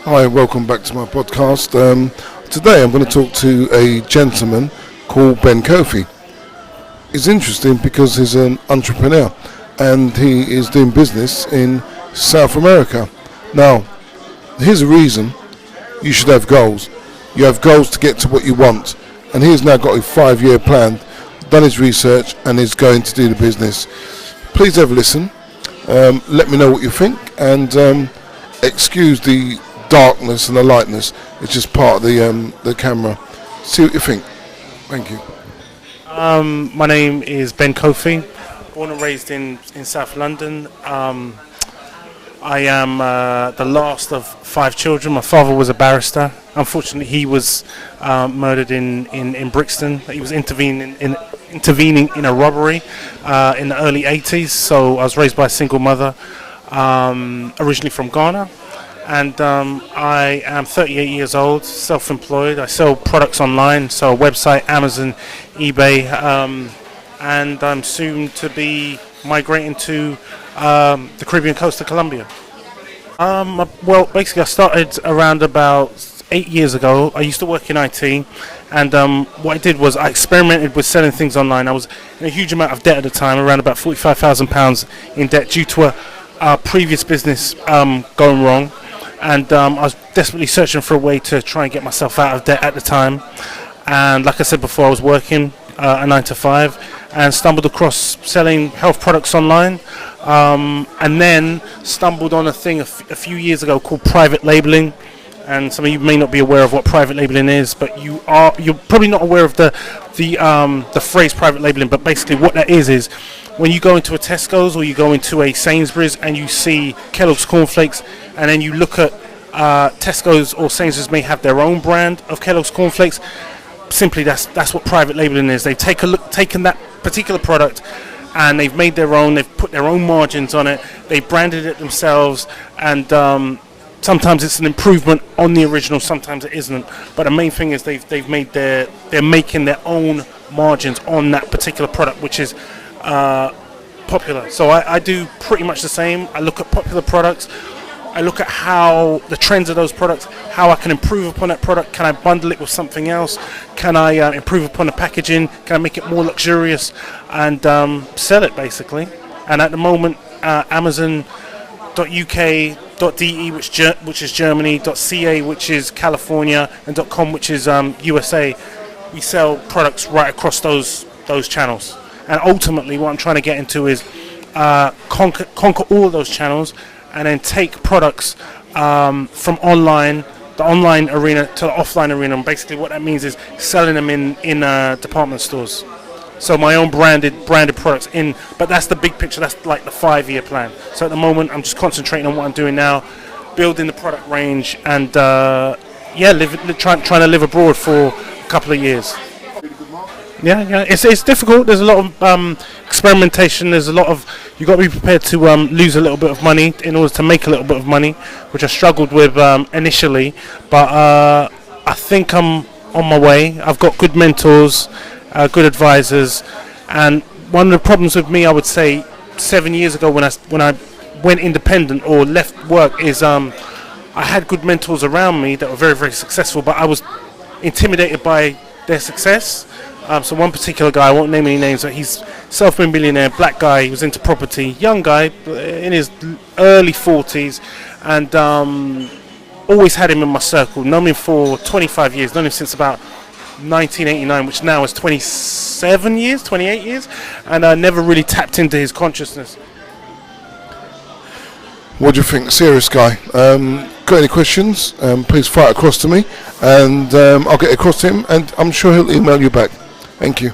Hi, welcome back to my podcast. Today I'm going to talk to a gentleman called Ben Kofi. It's interesting because he's an entrepreneur and he is doing business in South America. Now, here's a reason you should have goals. You have goals to get to what you want, and he's now got a 5-year plan, done his research, and is going to do the business. Please have a listen. Let me know what you think, and excuse the darkness and the lightness. It's just part of the camera. See what you think. Thank you. My name is Ben Kofi, born and raised in South London. I am the last of 5 children. My father was a barrister. Unfortunately, he was murdered in Brixton. He was intervening in a robbery in the early 80s. So I was raised by a single mother, originally from Ghana. And I am 38 years old, self-employed. I sell products online, so website, Amazon, eBay, and I'm soon to be migrating to the Caribbean coast of Colombia. Well, basically I started around about 8 years ago. I used to work in IT, and what I did was I experimented with selling things online. I was in a huge amount of debt at the time, around about £45,000 in debt due to a previous business going wrong. And I was desperately searching for a way to try and get myself out of debt at the time. And like I said before, I was working a 9 to 5 and stumbled across selling health products online. And then stumbled on a thing a few years ago called private labeling. And some of you may not be aware of what private labeling is, but you're probably not aware of the phrase private labeling. But basically what that is when you go into a Tesco's or you go into a Sainsbury's and you see Kellogg's cornflakes, and then you look at Tesco's or Sainsbury's may have their own brand of Kellogg's cornflakes. Simply that's what private labeling is. They've taken that particular product and they've made their own. They've put their own margins on it. They branded it themselves, and sometimes it's an improvement on the original, sometimes it isn't. But the main thing is they're making their own margins on that particular product, which is popular. So I do pretty much the same. I look at popular products. I look at how the trends of those products, how I can improve upon that product. Can I bundle it with something else? Can I improve upon the packaging? Can I make it more luxurious and sell it basically? And at the moment, Amazon.uk.de, which is Germany, .ca, which is California, and .com, which is USA. We sell products right across those channels. And ultimately, what I'm trying to get into is conquer all of those channels, and then take products from the online arena to the offline arena. And basically what that means is selling them in department stores. So my own branded products but that's the big picture. That's like the 5-year plan. So at the moment I'm just concentrating on what I'm doing now, building the product range, and trying to live abroad for a couple of years. Yeah, it's difficult. There's a lot of experimentation. There's a lot of, you've got to be prepared to lose a little bit of money in order to make a little bit of money, which I struggled with initially. But I think I'm on my way. I've got good mentors, good advisors, and one of the problems with me, I would say, 7 years ago when I went independent or left work, is I had good mentors around me that were very, very successful, but I was intimidated by their success. So one particular guy, I won't name any names, but he's self-made millionaire, black guy. He was into property, young guy in his early 40s, and always had him in my circle. Known him for 25 years, known him since about 1989, which now is 28 years, and I never really tapped into his consciousness. What do you think? Serious guy. Got any questions? Please fire across to me, and I'll get across to him, and I'm sure he'll email you back. Thank you.